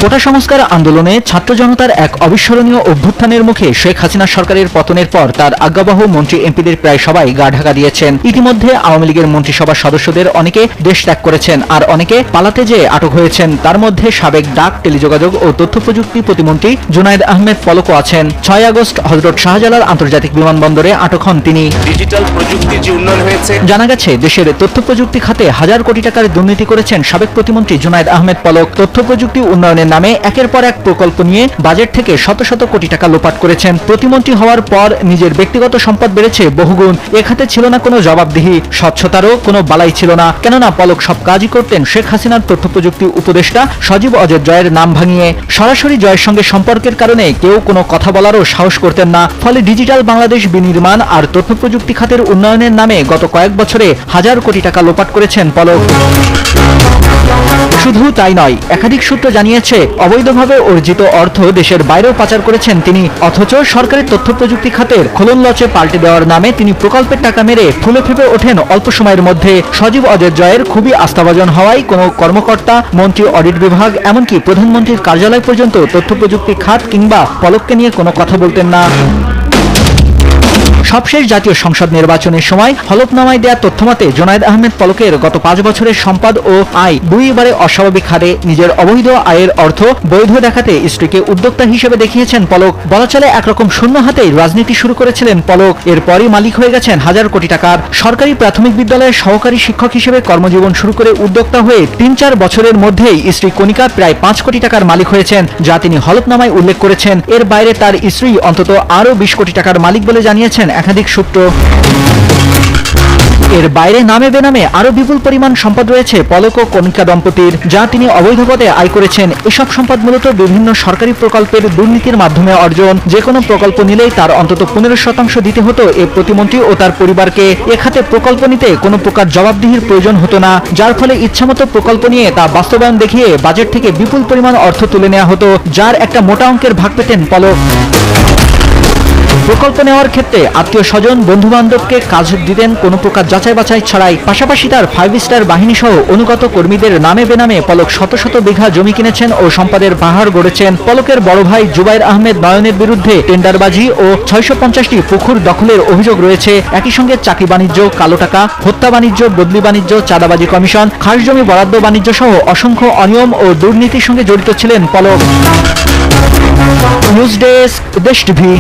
কোটা সংস্কার আন্দোলনে ছাত্র জনতার এক অবিস্মরণীয় অভ্যুত্থানের মুখে শেখ হাসিনা সরকারের পতনের পর তার আজ্ঞাবহ মন্ত্রী এমপিদের প্রায় সবাই গা ঢাকা দিয়েছেন। ইতিমধ্যে আওয়ামী লীগের মন্ত্রিসভার সদস্যদের অনেকে দেশ ত্যাগ করেছেন, আর অনেকে পালাতে যেয়ে আটক হয়েছেন। তার মধ্যে সাবেক ডাক, টেলিযোগাযোগ ও তথ্য প্রযুক্তি প্রতিমন্ত্রী জুনায়েদ আহমেদ পলকও আছেন। 6 আগস্ট হযরত শাহজালাল আন্তর্জাতিক বিমানবন্দরে আটক হন তিনি। ডিজিটাল প্রযুক্তির যে উন্নয়ন হয়েছে, জানা গেছে দেশের তথ্য প্রযুক্তি খাতে হাজার কোটি টাকার দুর্নীতি করেছেন সাবেক প্রতিমন্ত্রী জুনায়েদ আহমেদ পলক। তথ্য প্রযুক্তি উন্নয়নের নামে একের পর এক প্রকল্প নিয়ে বাজেট থেকে শত শত কোটি টাকা লোপাট করেছেন। প্রতিমন্ত্রী হওয়ার পর নিজের ব্যক্তিগত সম্পদ বেড়েছে বহুগুণ। এ খাতে ছিল না কোনো জবাবদিহি, স্বচ্ছতারও কোনো বালাই ছিল না। কেননা পলক সব কাজই করতেন শেখ হাসিনার তথ্য প্রযুক্তি উপদেষ্টা সজীব অজয় জয়ের নাম ভাঙিয়ে। সরাসরি জয়ের সঙ্গে সম্পর্কের কারণে কেউ কোনো কথা বলারও সাহস করতেন না। ফলে ডিজিটাল বাংলাদেশ বিনির্মাণ আর তথ্য প্রযুক্তি খাতের উন্নয়নের নামে গত কয়েক বছরে হাজার কোটি টাকা লোপাট করেছেন পলক। শুধু তাই নয়, একাধিক সূত্র জানিয়েছে অবৈধভাবে অর্জিত অর্থ দেশের বাইরেও পাচার করেছেন তিনি। অথচ সরকারের তথ্য প্রযুক্তি খাতের খোলন লচে পাল্টে দেওয়ার নামে তিনি প্রকল্পের টাকা মেরে ফুলে ফেপে ওঠেন অল্প সময়ের মধ্যে। সজীব অজয় জয়ের খুবই আস্থাভাজন হওয়ায় কোনো কর্মকর্তা, মন্ত্রী, অডিট বিভাগ, এমনকি প্রধানমন্ত্রীর কার্যালয় পর্যন্ত তথ্য প্রযুক্তি খাত কিংবা পলককে নিয়ে কোনো কথা বলতেন না। সবশেষ জাতীয় সংসদ নির্বাচনের সময় হলফনামায় দেয়া তথ্যমতে জুনায়েদ আহমেদ পলকের গত 5 বছরের সম্পদ ও আয় দুইবারে অস্বাভাবিক হারে নিজের অবৈধ আয়ের অর্থ বৈধ দেখাতে স্ত্রীকে উদ্যোক্তা হিসেবে দেখিয়েছেন পলক। বলা চলে একরকম শূন্য হাতেই রাজনীতি শুরু করেছিলেন পলক। এরপরই মালিক হয়ে গেছেন হাজার কোটি টাকার। সরকারি প্রাথমিক বিদ্যালয়ের সহকারী শিক্ষক হিসেবে কর্মজীবন শুরু করে উদ্যোক্তা হয়ে 3-4 বছরের মধ্যেই স্ত্রী কণিকা প্রায় 5 কোটি টাকার মালিক হয়েছেন, যা তিনি হলফনামায় উল্লেখ করেছেন। এর বাইরে তার স্ত্রী অন্তত আরও 20 কোটি টাকার মালিক বলে জানিয়েছেন একাধিক সূত্র। এর বাইরে নামে বেনামে আরো বিপুল পরিমাণ সম্পদ রয়েছে পলক ও কণিকা দম্পতির, যা তিনি অবৈধ পথে আয় করেছেন। এসব সম্পদ মূলত বিভিন্ন সরকারি প্রকল্পের দুর্নীতির মাধ্যমে অর্জন। যে কোনো প্রকল্প নিলেই তার অন্তত 15% দিতে হতো এ প্রতিমন্ত্রী ও তার পরিবারকে। এ খাতে প্রকল্প নিতে কোনো প্রকার জবাবদিহির প্রয়োজন হতো না, যার ফলে ইচ্ছামতো প্রকল্প নিয়ে তা বাস্তবায়ন দেখিয়ে বাজেট থেকে বিপুল পরিমাণ অর্থ তুলে নেওয়া হতো, যার একটা মোটা অঙ্কের ভাগ পেতেন পলক। প্রকল্প নেওয়ার ক্ষেত্রে আত্মীয় স্বজন, বন্ধু বান্ধবকে কাজ দিতেন কোনো প্রকার যাচাই বাছাই ছাড়াই। পাশাপাশি তার 5 স্টার বাহিনী সহ অনুগত কর্মীদের নামে বেনামে পলক শত শত বিঘা জমি কিনেছেন ও সম্পদের পাহাড় গড়েছেন। পলকের বড় ভাই জুবাইর আহমেদ নয়নের বিরুদ্ধে টেন্ডারবাজি ও 650টি পুকুর দখলের অভিযোগ রয়েছে। একই সঙ্গে চাকরি বাণিজ্য, কালো টাকা, হত্যা বাণিজ্য, বদলি বাণিজ্য, চাঁদাবাজি কমিশন, খাস জমি বরাদ্দ বাণিজ্য সহ অসংখ্য অনিয়ম ও দুর্নীতির সঙ্গে জড়িত ছিলেন পলক। নিউজ ডেস্ক, দেশ টিভি।